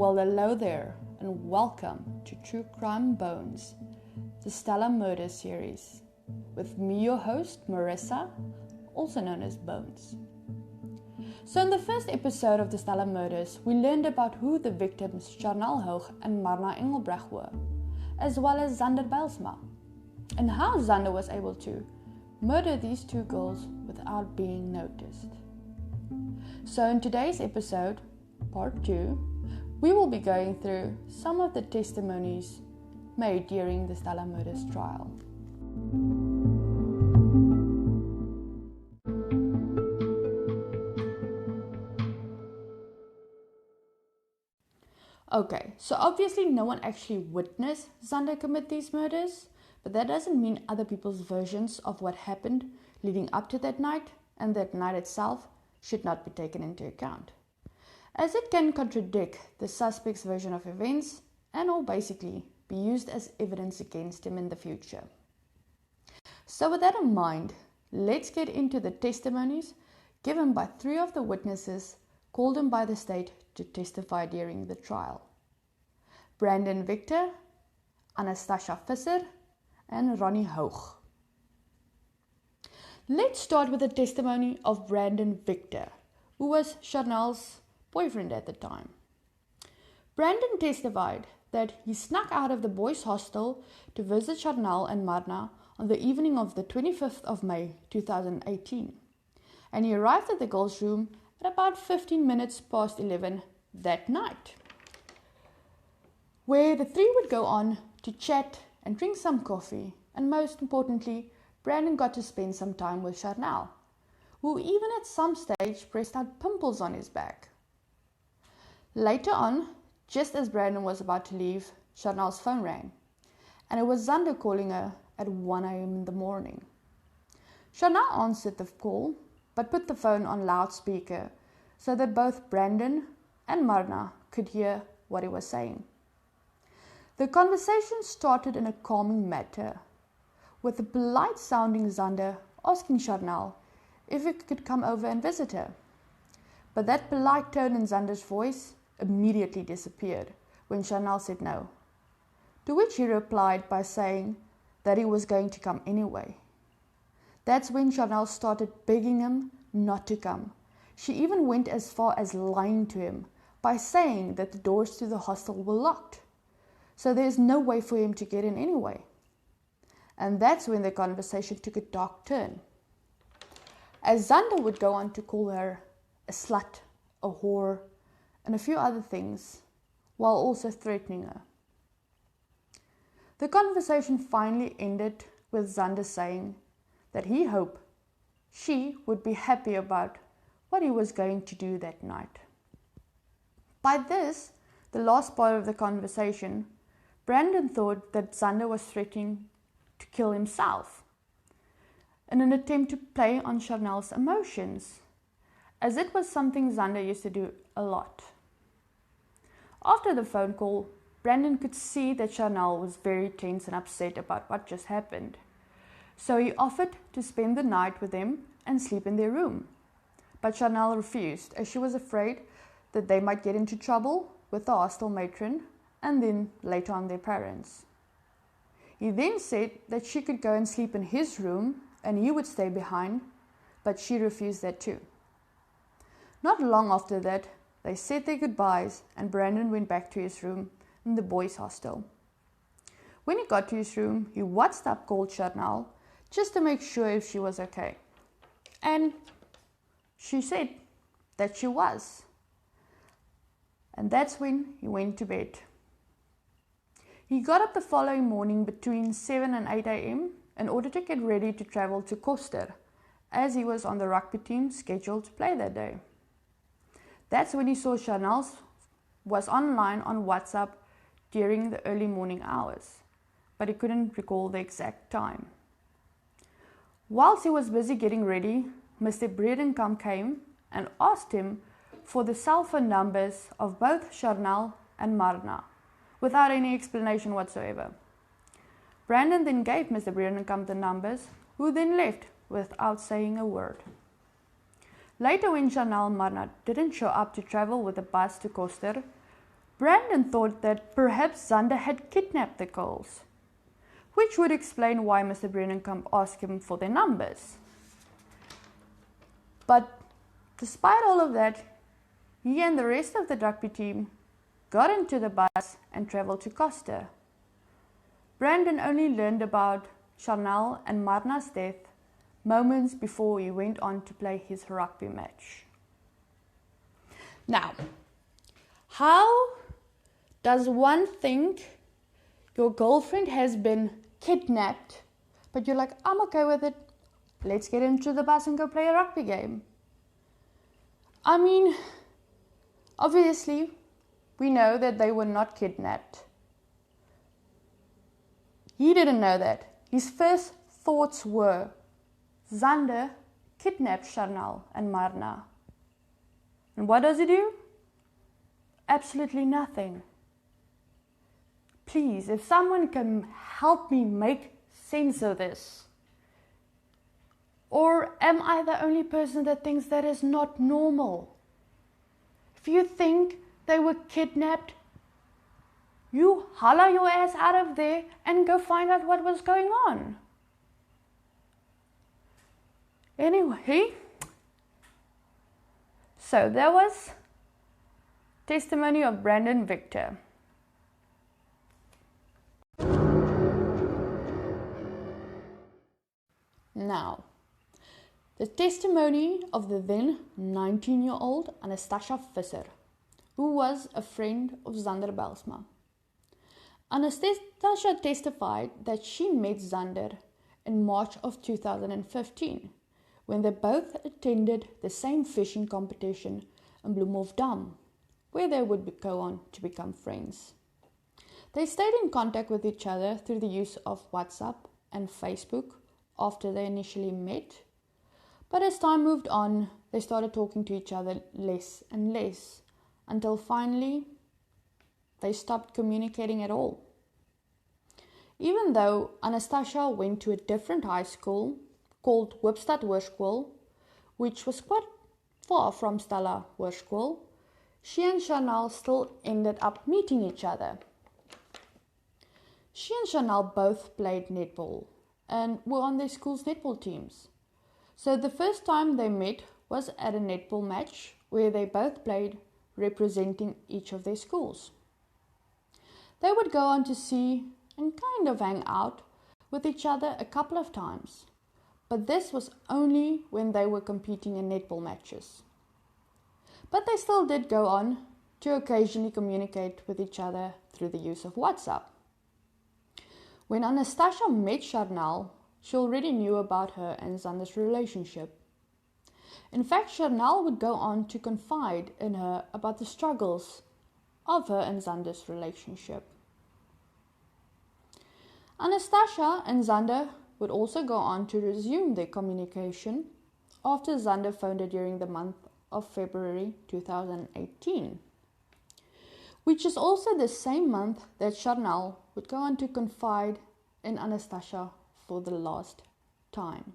Well, hello there, and welcome to True Crime Bones, the Stella murder series, with me, your host, Marissa, also known as Bones. So in the first episode of the Stella murders, we learned about who the victims Ronnie Hough and Marna Engelbrecht were, as well as Xander Bylsma, and how Xander was able to murder these two girls without being noticed. So in today's episode, part 2, we will be going through some of the testimonies made during the Stella murders trial. Okay, so obviously no one actually witnessed Xander commit these murders, but that doesn't mean other people's versions of what happened leading up to that night and that night itself should not be taken into account, as it can contradict the suspect's version of events and or basically be used as evidence against him in the future. So with that in mind, let's get into the testimonies given by 3 of the witnesses called in by the state to testify during the trial: Brandon Victor, Anastasia Visser, and Ronnie Hough. Let's start with the testimony of Brandon Victor, who was Charnel's boyfriend at the time. Brandon testified that he snuck out of the boys' hostel to visit Charnel and Marna on the evening of the 25th of May 2018, and he arrived at the girls' room at about 15 minutes past 11 that night, where the 3 would go on to chat and drink some coffee, and most importantly, Brandon got to spend some time with Charnel, who even at some stage pressed out pimples on his back. Later on, just as Brandon was about to leave, Charnel's phone rang, and it was Xander calling her at 1 a.m. in the morning. Charnel answered the call, but put the phone on loudspeaker so that both Brandon and Marna could hear what he was saying. The conversation started in a calming manner, with the polite-sounding Xander asking Charnel if he could come over and visit her. But that polite tone in Xander's voice immediately disappeared when Charnel said no, to which he replied by saying that he was going to come anyway. That's when Charnel started begging him not to come. She even went as far as lying to him by saying that the doors to the hostel were locked, so there's no way for him to get in anyway. And that's when the conversation took a dark turn, as Xander would go on to call her a slut, a whore, and a few other things, while also threatening her. The conversation finally ended with Xander saying that he hoped she would be happy about what he was going to do that night. By this, the last part of the conversation, Brandon thought that Xander was threatening to kill himself in an attempt to play on Charnel's emotions, as it was something Xander used to do a lot. After the phone call, Brandon could see that Charnel was very tense and upset about what just happened, so he offered to spend the night with them and sleep in their room. But Charnel refused, as she was afraid that they might get into trouble with the hostel matron and then later on their parents. He then said that she could go and sleep in his room and he would stay behind, but she refused that too. Not long after that, they said their goodbyes and Brandon went back to his room in the boys' hostel. When he got to his room, he WhatsApp called Charnel just to make sure if she was okay. And she said that she was. And that's when he went to bed. He got up the following morning between 7 and 8 a.m. in order to get ready to travel to Hostel, as he was on the rugby team scheduled to play that day. That's when he saw Charnel was online on WhatsApp during the early morning hours, but he couldn't recall the exact time. Whilst he was busy getting ready, Mr. Bredenkamp came and asked him for the cell phone numbers of both Charnel and Marna, without any explanation whatsoever. Brandon then gave Mr. Bredenkamp the numbers, who then left without saying a word. Later, when Charnel and Marna didn't show up to travel with the bus to Hostel, Brandon thought that perhaps Xander had kidnapped the girls, which would explain why Mr. Brenenkamp asked him for their numbers. But despite all of that, he and the rest of the rugby team got into the bus and travelled to Costa. Brandon only learned about Charnel and Marna's death moments before he went on to play his rugby match. Now, how does one think your girlfriend has been kidnapped, but you're like, I'm okay with it, let's get into the bus and go play a rugby game? I mean, obviously, we know that they were not kidnapped. He didn't know that. His first thoughts were, Xander kidnapped Charnel and Marna. And what does he do? Absolutely nothing. Please, if someone can help me make sense of this. Or am I the only person that thinks that is not normal? If you think they were kidnapped, you holler your ass out of there and go find out what was going on. Anyway, so there was testimony of Brandon Victor. Now, the testimony of the then 19-year-old Anastasia Visser, who was a friend of Xander Bylsma. Anastasia testified that she met Xander in March of 2015, when they both attended the same fishing competition in Bloemhofdam, where they would go on to become friends. They stayed in contact with each other through the use of WhatsApp and Facebook after they initially met, but as time moved on, they started talking to each other less and less, until finally they stopped communicating at all. Even though Anastasia went to a different high school called Hoopstad Hoërskool, which was quite far from Stella Hoërskool, she and Charnel still ended up meeting each other. She and Charnel both played netball and were on their school's netball teams. So the first time they met was at a netball match where they both played representing each of their schools. They would go on to see and kind of hang out with each other a couple of times, but this was only when they were competing in netball matches. But they still did go on to occasionally communicate with each other through the use of WhatsApp. When Anastasia met Charnel, she already knew about her and Xander's relationship. In fact, Charnel would go on to confide in her about the struggles of her and Xander's relationship. Anastasia and Xander would also go on to resume their communication after Xander phoned her during the month of February 2018, which is also the same month that Charnel would go on to confide in Anastasia for the last time,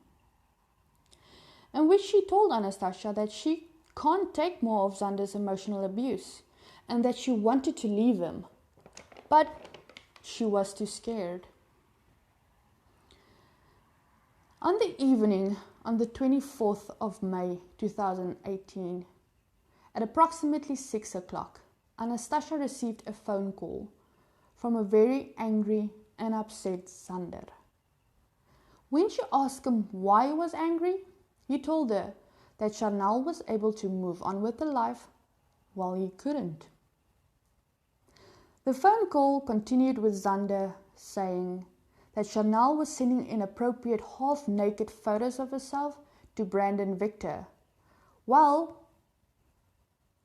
in which she told Anastasia that she can't take more of Xander's emotional abuse and that she wanted to leave him, but she was too scared. On the evening on the 24th of May 2018, at approximately 6 o'clock, Anastasia received a phone call from a very angry and upset Xander. When she asked him why he was angry, he told her that Charnel was able to move on with her life while he couldn't. The phone call continued with Xander saying that Charnel was sending inappropriate half-naked photos of herself to Brandon Victor, while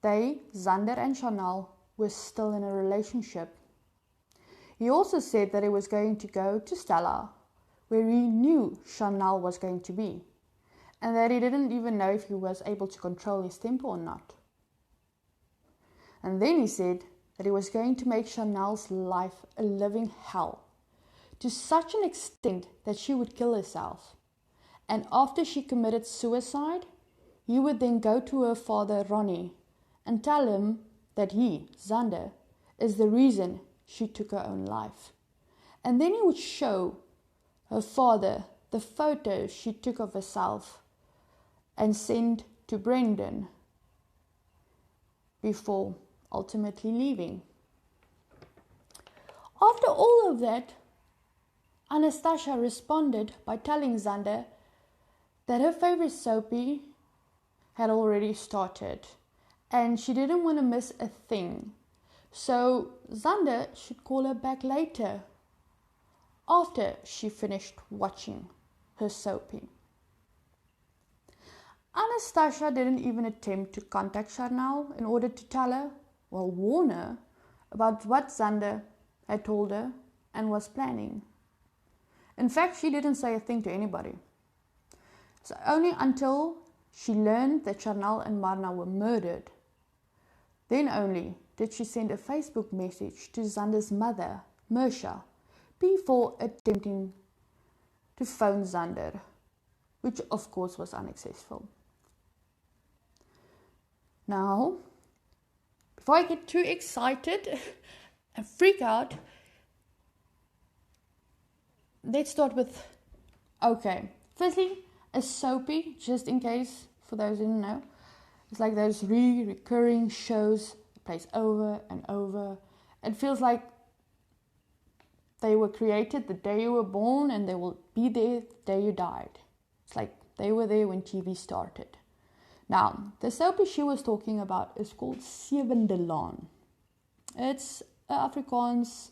they, Xander and Charnel, were still in a relationship. He also said that he was going to go to Stella, where he knew Charnel was going to be, and that he didn't even know if he was able to control his temper or not. And then he said that he was going to make Charnel's life a living hell, to such an extent that she would kill herself. And after she committed suicide, he would then go to her father, Ronnie, and tell him that he, Xander, is the reason she took her own life. And then he would show her father the photos she took of herself and send to Brendan before ultimately leaving. After all of that, Anastasia responded by telling Xander that her favorite soapy had already started and she didn't want to miss a thing. So Xander should call her back later after she finished watching her soapy. Anastasia didn't even attempt to contact Charnel in order to tell her, warn her, about what Xander had told her and was planning. In fact, she didn't say a thing to anybody. So only until she learned that Charnel and Marna were murdered, then only did she send a Facebook message to Xander's mother, Mersha, before attempting to phone Xander, which of course was unsuccessful. Now, before I get too excited and freak out, let's start with, firstly, a soapy, just in case, for those who didn't know, it's like those recurring shows that plays over and over. It feels like they were created the day you were born and they will be there the day you died. It's like they were there when TV started. Now, the soapy she was talking about is called Sewende Laan. It's Afrikaans,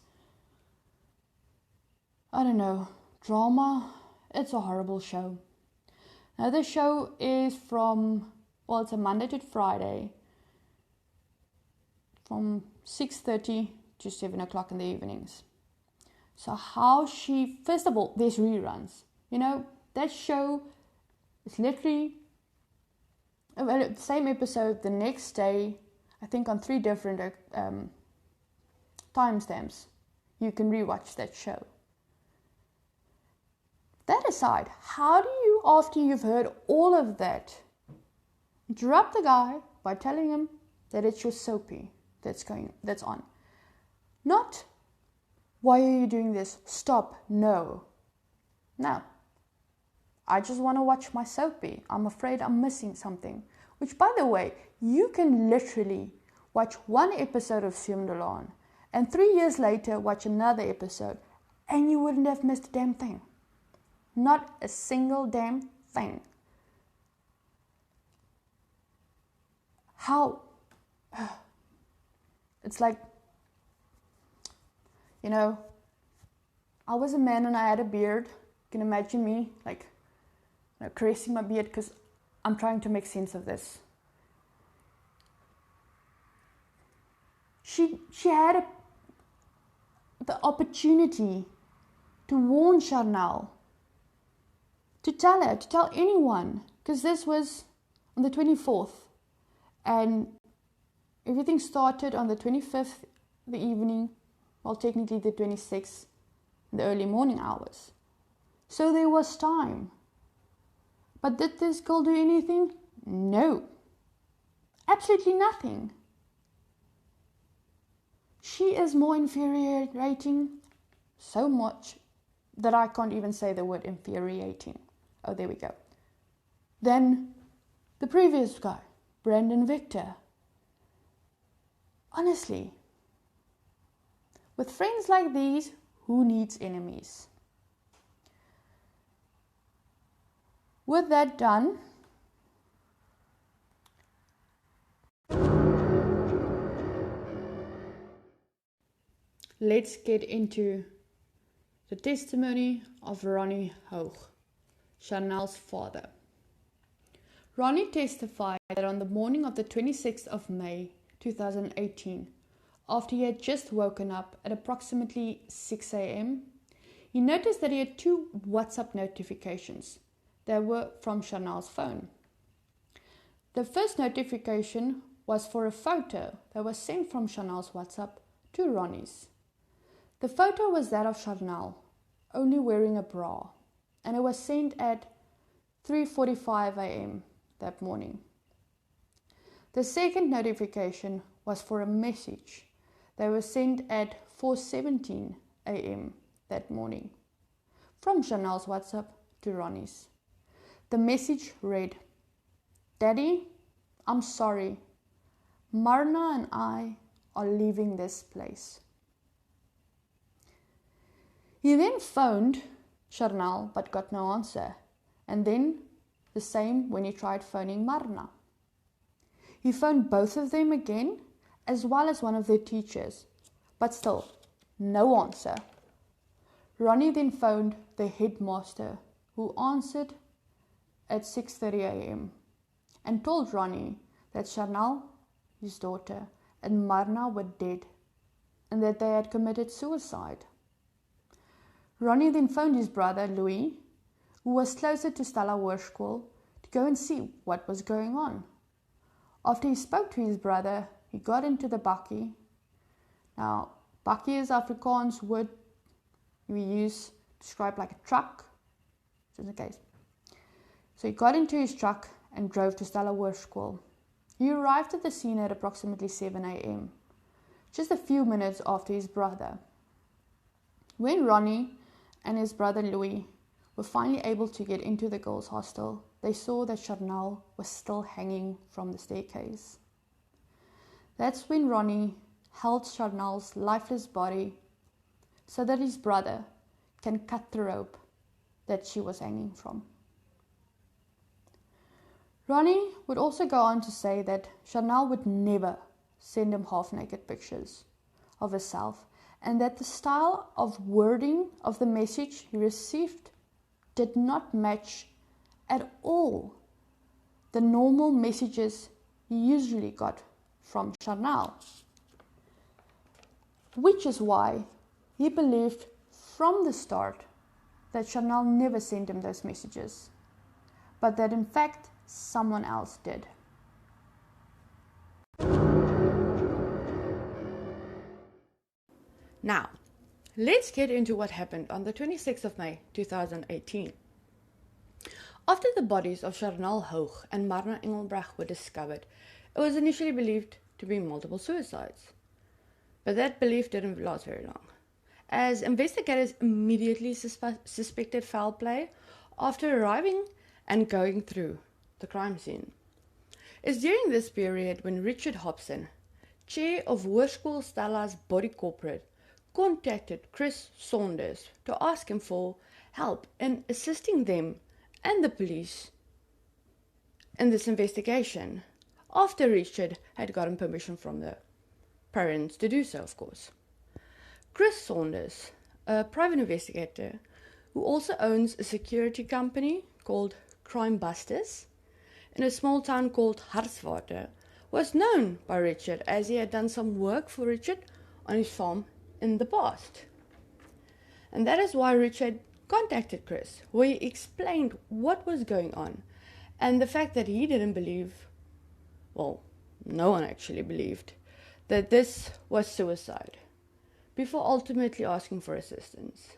drama. It's a horrible show. Now, the show is it's a Monday to Friday from 6:30 to 7 o'clock in the evenings. So first of all, there's reruns. That show is literally the same episode the next day, I think on 3 different timestamps. You can rewatch that show. That aside, how do you, after you've heard all of that, interrupt the guy by telling him that it's your soapy that's on? Not, why are you doing this? Stop. No. I just want to watch my soapy. I'm afraid I'm missing something. Which, by the way, you can literally watch one episode of Sewende Laan and 3 years later watch another episode and you wouldn't have missed a damn thing. Not a single damn thing. How? It's like, I was a man and I had a beard. You can imagine me caressing my beard because I'm trying to make sense of this. She had the opportunity to warn Charnel, to tell anyone, because this was on the 24th and everything started on the 25th, the evening, technically the 26th, in the early morning hours. So there was time. But did this girl do anything? No. Absolutely nothing. She is more infuriating, so much that I can't even say the word infuriating. Oh, there we go. Then the previous guy, Brandon Victor. Honestly, with friends like these, who needs enemies? With that done, let's get into the testimony of Ronnie Hough, Charnel's father. Ronnie testified that on the morning of the 26th of May 2018, after he had just woken up at approximately 6 a.m., he noticed that he had 2 WhatsApp notifications that were from Charnel's phone. The first notification was for a photo that was sent from Charnel's WhatsApp to Ronnie's. The photo was that of Charnel, only wearing a bra, and it was sent at 3:45 a.m. that morning. The second notification was for a message They were sent at 4:17 a.m. that morning from Chanel's WhatsApp to Ronnie's. The message read, "Daddy, I'm sorry. Marna and I are leaving this place." He then phoned Chanel but got no answer, and then the same when he tried phoning Marna. He phoned both of them again, as well as one of their teachers, but still no answer. Ronnie then phoned the headmaster, who answered at 6:30 a.m. and told Ronnie that Chanel, his daughter, and Marna were dead and that they had committed suicide. Ronnie then phoned his brother Louis, who was closer to Stella Hoërskool, to go and see what was going on. After he spoke to his brother, he got into the bakkie. Now, bakkie is Afrikaans word we use to describe like a truck, just in case. So he got into his truck and drove to Stella Hoërskool. He arrived at the scene at approximately 7 a.m., just a few minutes after his brother. When Ronnie and his brother Louis were finally able to get into the girls' hostel, they saw that Chanel was still hanging from the staircase. That's when Ronnie held Chanel's lifeless body so that his brother can cut the rope that she was hanging from. Ronnie would also go on to say that Chanel would never send him half-naked pictures of herself, and that the style of wording of the message he received did not match at all the normal messages he usually got from Chanel, which is why he believed from the start that Chanel never sent him those messages, but that in fact someone else did. Now, let's get into what happened on the 26th of May 2018. After the bodies of Ronnie Hough and Marna Engelbrecht were discovered, it was initially believed to be multiple suicides. But that belief didn't last very long, as investigators immediately suspected foul play after arriving and going through the crime scene. It's during this period when Richard Hobson, chair of Hoërskool Stella's body corporate, contacted Chris Saunders to ask him for help in assisting them and the police in this investigation, after Richard had gotten permission from the parents to do so, of course. Chris Saunders, a private investigator who also owns a security company called Crime Busters in a small town called Hartswater, was known by Richard as he had done some work for Richard on his farm in the past. And that is why Richard contacted Chris, where he explained what was going on and the fact that he didn't believe, well, no one actually believed, that this was suicide, before ultimately asking for assistance.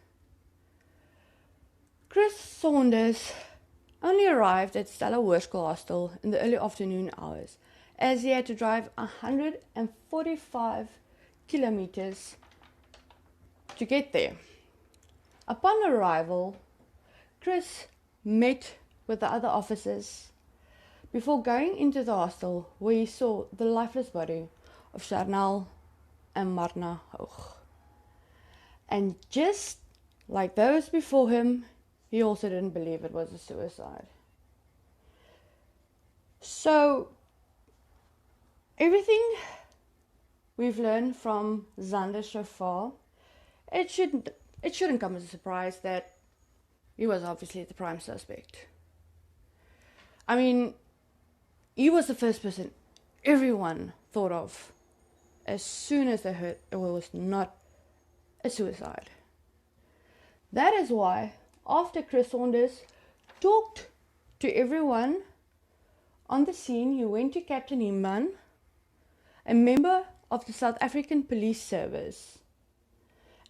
Chris Saunders only arrived at Stella Hoërskool Hostel in the early afternoon hours, as he had to drive 145 kilometers to get there. Upon arrival, Chris met with the other officers before going into the hostel, where he saw the lifeless body of Chanel and Marna Hough. And just like those before him, he also didn't believe it was a suicide. So, everything we've learned from Xander so far, it shouldn't come as a surprise that he was obviously the prime suspect. I mean, he was the first person everyone thought of as soon as they heard it was not a suicide. That is why, after Chris Saunders talked to everyone on the scene, he went to Captain Iman, a member of the South African Police Service,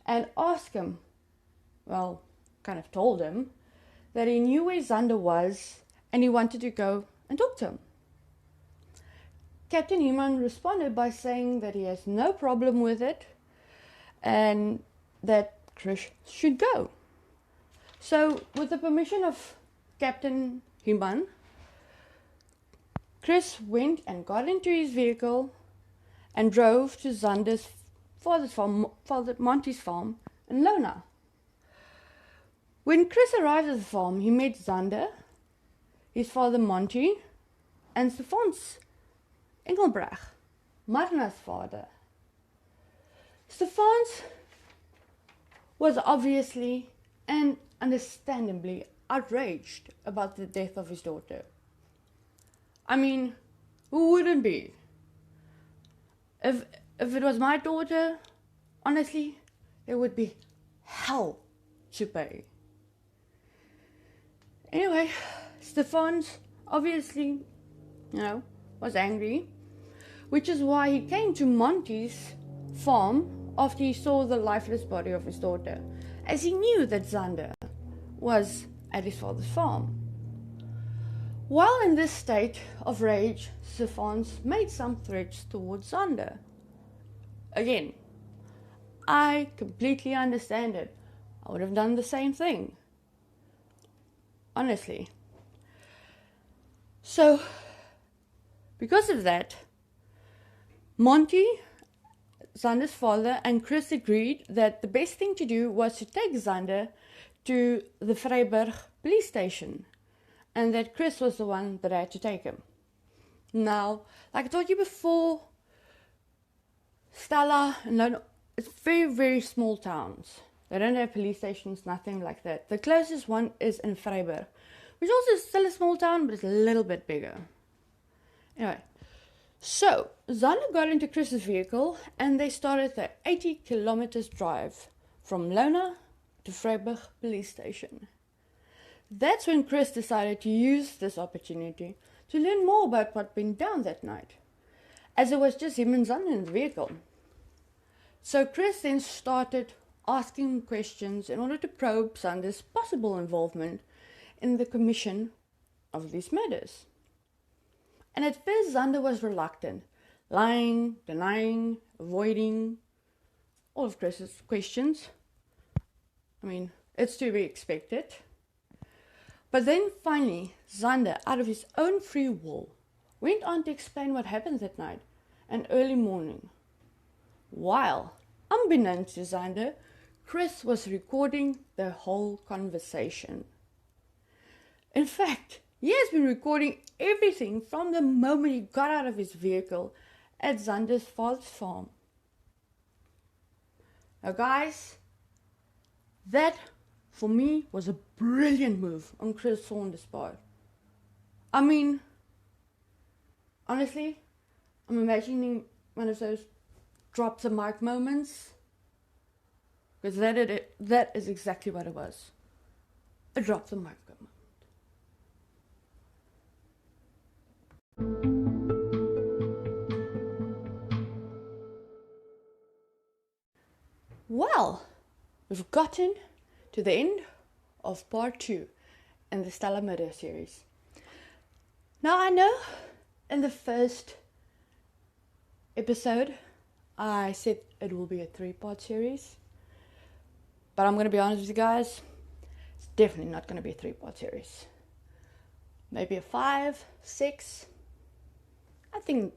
and asked him, well, kind of told him, that he knew where Xander was and he wanted to go and talk to him. Captain Heman responded by saying that he has no problem with it and that Chris should go. So, with the permission of Captain Heman, Chris went and got into his vehicle and drove to Xander's father's farm, Father Monty's farm in Lona. When Chris arrived at the farm, he met Xander, his father Monty, and Stefans Engelbrach, Marna's father. Stefans was obviously and understandably outraged about the death of his daughter. I mean, who wouldn't be? If it was my daughter, honestly, it would be hell to pay. Anyway, Stefans obviously, was angry, which is why he came to Monty's farm after he saw the lifeless body of his daughter, as he knew that Xander was at his father's farm. While in this state of rage, Stefans made some threats towards Xander. Again, I completely understand it. I would have done the same thing. Honestly. So, because of that, Monty, Xander's father, and Chris agreed that the best thing to do was to take Xander to the Vryburg police station, and that Chris was the one that had to take him. Now, like I told you before, Stella and Lona, it's very, very small towns. They don't have police stations, nothing like that. The closest one is in Vryburg, which also is still a small town, but it's a little bit bigger. Anyway, so Xander got into Chris's vehicle and they started the 80 kilometers drive from Lona to Vryburg police station. That's when Chris decided to use this opportunity to learn more about what went down that night, as it was just him and Xander in the vehicle. So Chris then started asking questions in order to probe Xander's possible involvement in the commission of these murders. And at first Xander was reluctant, lying, denying, avoiding all of Chris's questions. I mean, it's to be expected. But then finally, Xander, out of his own free will, went on to explain what happened that night and early morning. While, unbeknownst to Xander, Chris was recording the whole conversation. In fact, he has been recording everything from the moment he got out of his vehicle at Xander's father's farm. Now guys, that for me was a brilliant move on Chris Saunders' part. I mean, honestly, I'm imagining one of those drop the mic moments, because that is exactly what it was. A drop the mic moment. Well, we've gotten to the end of part 2 in the Stella murder series. Now I know in the first episode I said it will be a 3-part series, but I'm going to be honest with you guys, it's definitely not going to be a 3-part series. Maybe a 5, 6, I think,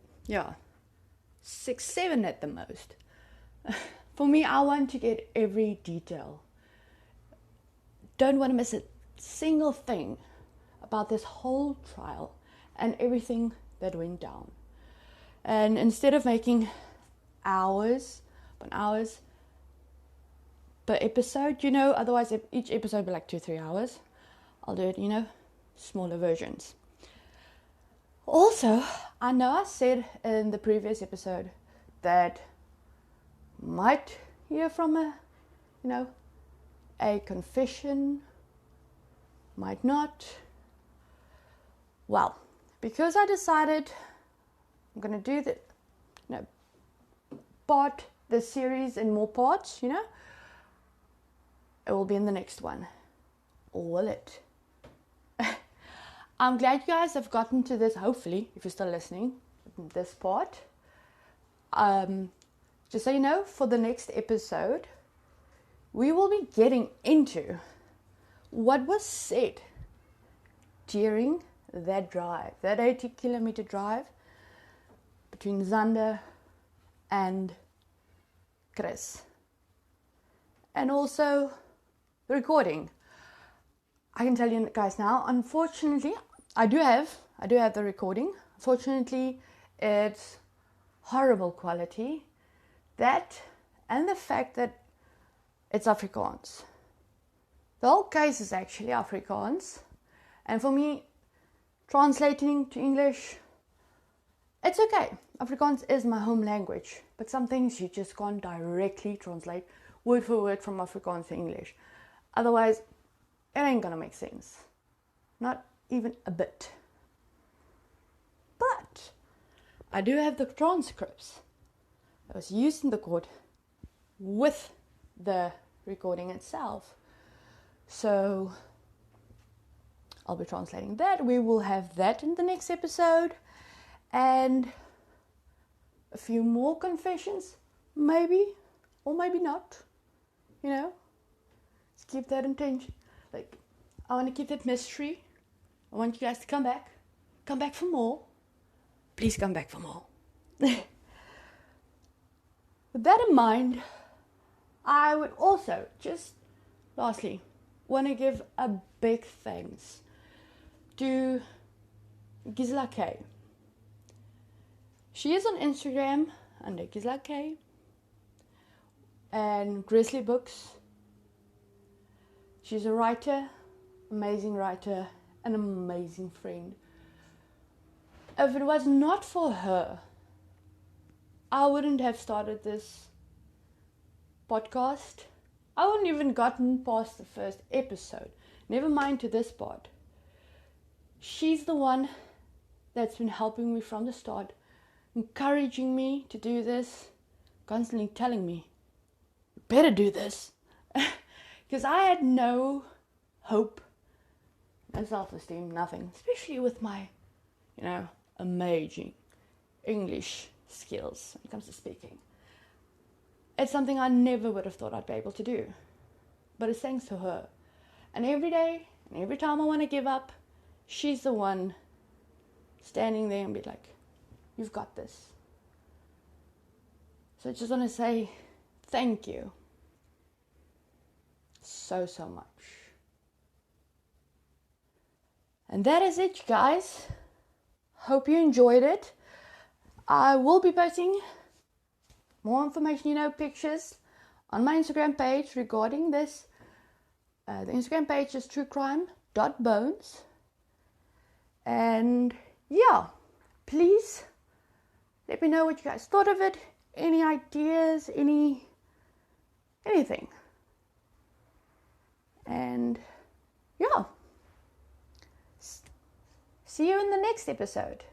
6, 7 at the most. For me, I want to get every detail. Don't want to miss a single thing about this whole trial and everything that went down. And instead of making hours upon hours per episode, otherwise each episode would be like 2-3 hours, I'll do it, smaller versions. Also, I know I said in the previous episode that might hear from a confession, might not. Well, because I decided I'm going to do part the series in more parts, it will be in the next one. Or will it? I'm glad you guys have gotten to this, hopefully, if you're still listening. this part. Just so you know, for the next episode, we will be getting into what was said during that drive, that 80-kilometer drive between Xander and Chris. And also the recording. I can tell you guys now, unfortunately, I do have the recording. Unfortunately, it's horrible quality. That and the fact that it's Afrikaans. The whole case is actually Afrikaans. And for me, translating to English, it's okay. Afrikaans is my home language. But some things you just can't directly translate word for word from Afrikaans to English. Otherwise, it ain't gonna make sense. Not even a bit. But I do have the transcripts that was used in the court with the recording itself. So I'll be translating that. We will have that in the next episode. And a few more confessions, maybe, or maybe not. You know, let's keep that intention. Like, I want to keep that mystery. I want you guys to come back for more. Please come back for more. With that in mind, I would also just lastly want to give a big thanks to Gisela K. She is on Instagram under Gisela K and Grizzly Books. She's a writer, amazing writer, an amazing friend. If it was not for her, I wouldn't have started this podcast. I wouldn't even gotten past the first episode. Never mind to this part. She's the one that's been helping me from the start, encouraging me to do this, constantly telling me, you better do this. Because I had no hope, no self-esteem, nothing. Especially with my, amazing English skills when it comes to speaking. It's something I never would have thought I'd be able to do. But it's thanks to her. And every day, and every time I want to give up, she's the one standing there and be like, you've got this. So I just want to say thank you so much. And that is it, guys. Hope you enjoyed it. I will be posting more information, pictures on my Instagram page regarding this. The Instagram page is truecrime.bones. And yeah, please let me know what you guys thought of it. Any ideas, anything. And yeah, see you in the next episode.